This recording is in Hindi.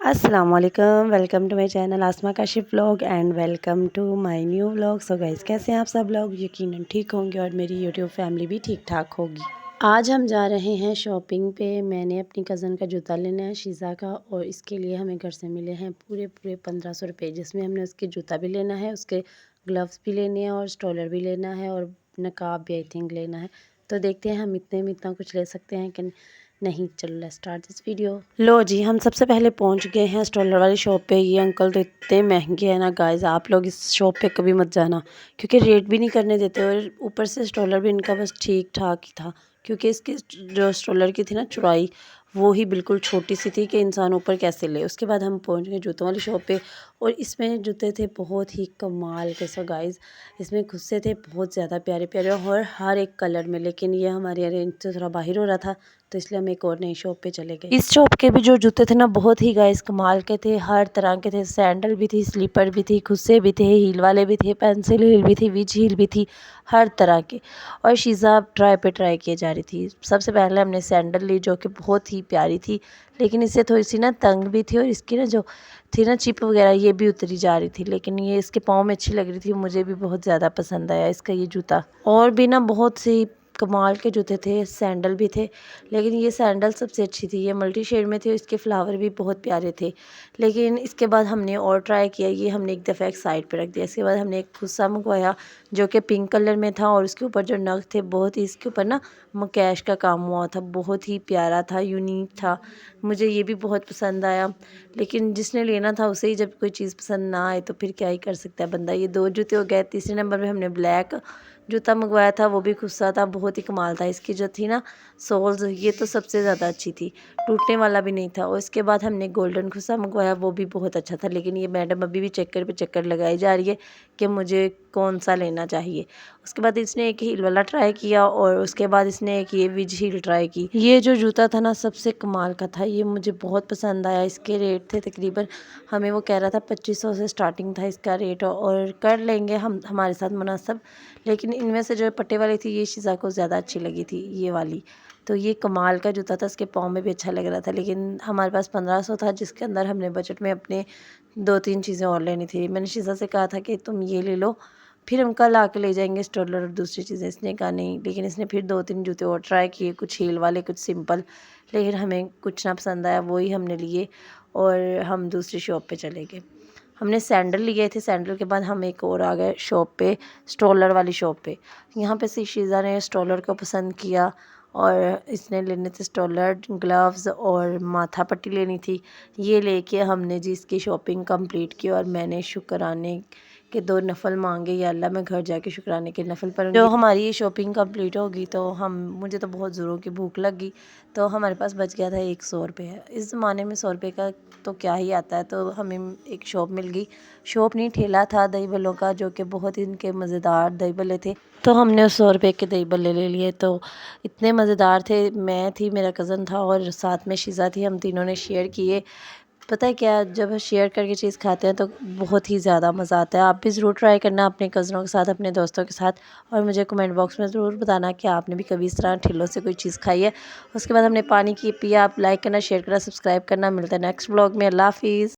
अस्सलाम वालेकुम, welcome to my channel Asma Kashif vlog and welcome to my new vlog. So guys, कैसे हैं आप सब लोग? यकीनन ठीक होंगे और मेरी यूट्यूब फैमिली भी ठीक ठाक होगी। आज हम जा रहे हैं शॉपिंग पे। मैंने अपनी कज़न का जूता लेना है, शीज़ा का, और इसके लिए हमें घर से मिले हैं पूरे 1500 रुपये, जिसमें हमने उसके जूता भी लेना है, उसके ग्लव्स भी लेने हैं और स्टॉलर भी लेना है और नकाब भी आई थिंक लेना है। तो देखते हैं हम इतने में इतना कुछ ले सकते हैं कि नहीं। चलो लेट्स स्टार्ट दिस वीडियो। लो जी, हम सबसे पहले पहुंच गए हैं स्टॉलर वाली शॉप पे। ये अंकल तो इतने महंगे हैं ना गाइस, आप लोग इस शॉप पे कभी मत जाना, क्योंकि रेट भी नहीं करने देते और ऊपर से स्टॉलर भी इनका बस ठीक ठाक ही था। क्योंकि इसकी जो स्टॉलर की थी ना चौड़ाई, वो ही बिल्कुल छोटी सी थी कि इंसान ऊपर कैसे ले। उसके बाद हम पहुंच गए जूतों वाली शॉप पे और इसमें जूते थे बहुत ही कमाल के। सो गाइस, इसमें गुस्से थे बहुत ज़्यादा प्यारे प्यारे और हर एक कलर में, लेकिन ये हमारे रेंज से थोड़ा बाहर हो रहा था, तो इसलिए हम एक और नई शॉप पे चले गए। इस शॉप के भी जो जूते थे ना बहुत ही गाइस कमाल के थे, हर तरह के थे। सैंडल भी थी, स्लीपर भी थी, खुस्से भी थे, हील वाले भी थे, पेंसिल हील भी थी, विच हील भी थी, हर तरह के। और शीज़ा ट्राई किए जा रही थी। सबसे पहले हमने सैंडल ली जो कि बहुत ही प्यारी थी, लेकिन इससे थोड़ी सी ना तंग भी थी और इसकी ना जो थी ना चिप वगैरह ये भी उतरी जा रही थी, लेकिन ये इसके पाँव में अच्छी लग रही थी। मुझे भी बहुत ज़्यादा पसंद आया इसका ये जूता। और भी ना बहुत सी कमाल के जूते थे, सैंडल भी थे, लेकिन ये सैंडल सबसे अच्छी थी। ये मल्टी शेड में थी और इसके फ्लावर भी बहुत प्यारे थे। लेकिन इसके बाद हमने और ट्राई किया, ये हमने एक दफ़ा एक साइड पे रख दिया। इसके बाद हमने एक फुस्सा मंगवाया जो कि पिंक कलर में था और उसके ऊपर जो नग थे बहुत ही, इसके ऊपर ना मकैश का काम हुआ था, बहुत ही प्यारा था, यूनिक था। मुझे ये भी बहुत पसंद आया, लेकिन जिसने लेना था उसे ही जब कोई चीज़ पसंद ना आए तो फिर क्या ही कर सकता है बंदा। ये दो जूते हो गए। तीसरे नंबर पे हमने ब्लैक जूता मंगवाया था, वो भी खुस्सा था, बहुत ही कमाल था। इसकी जो थी ना सोल्स, ये तो सबसे ज़्यादा अच्छी थी, टूटने वाला भी नहीं था। और इसके बाद हमने गोल्डन खुस्सा मंगवाया, वो भी बहुत अच्छा था। लेकिन ये मैडम अभी भी चक्कर पे चक्कर लगाई जा रही है कि मुझे कौन सा लेना चाहिए। उसके बाद इसने एक हील वाला ट्राई किया और उसके बाद इसने एक ये विज हील ट्राई की। ये जो जूता था ना सबसे कमाल का था, ये मुझे बहुत पसंद आया। इसके रेट थे तकरीबन, हमें वो कह रहा था 2500 से स्टार्टिंग था इसका रेट, और कर लेंगे हम हमारे साथ मुनासिब। लेकिन इनमें से जो पट्टे वाली थी ये शीज़ा को ज़्यादा अच्छी लगी थी, ये वाली। तो ये कमाल का जूता था, उसके पाँव में भी अच्छा लग रहा था। लेकिन हमारे पास 1500 था, जिसके अंदर हमने बजट में अपने 2-3 चीज़ें और लेनी थी। मैंने शीज़ा से कहा था कि तुम ये ले लो, फिर हम कल आके ले जाएंगे स्टॉलर और दूसरी चीज़ें। इसने कहा नहीं, लेकिन इसने फिर 2-3 जूते और ट्राई किए, कुछ हील वाले कुछ सिंपल, लेकिन हमें कुछ ना पसंद आया, वही हमने लिए और हम दूसरी शॉप पे चले गए। हमने सैंडल लिए थे, सैंडल के बाद हम एक और आ गए शॉप पे, स्टॉलर वाली शॉप पे। यहाँ पे से शीज़ा ने स्टॉलर को पसंद किया और इसने लेने थे स्टॉलर, ग्लव्स और माथा पट्टी लेनी थी। ये लेके हमने जी इसकी शॉपिंग कंप्लीट की और मैंने शुक्राने के 2 नफ़ल मांगे, या अल्लाह मैं घर जाके शुक्राने के नफ़ल पढ़ूंगी। जो हमारी ये शॉपिंग कंप्लीट होगी तो मुझे तो बहुत ज़ोरों की भूख लगी, तो हमारे पास बच गया था 100 रुपये। इस ज़माने में 100 रुपये का तो क्या ही आता है। तो हमें एक शॉप मिल गई, शॉप नहीं ठेला था दही भल्लों का, जो कि बहुत ही इनके मज़ेदार दही भल्ले थे। तो हमने उस 100 रुपये के दही भल्ले ले लिए, तो इतने मज़ेदार थे। मैं थी, मेरा कज़न था और साथ में शीज़ा थी, हम तीनों ने शेयर किए। पता है क्या, जब शेयर करके चीज़ खाते हैं तो बहुत ही ज़्यादा मज़ा आता है। आप भी ज़रूर ट्राई करना अपने कज़नों के साथ, अपने दोस्तों के साथ, और मुझे कमेंट बॉक्स में ज़रूर बताना कि आपने भी कभी इस तरह ठेलों से कोई चीज़ खाई है। उसके बाद हमने पानी की पिया। आप लाइक करना, शेयर करना, सब्सक्राइब करना। मिलता है नेक्स्ट ब्लॉग में। अल्लाह हाफ़िज़।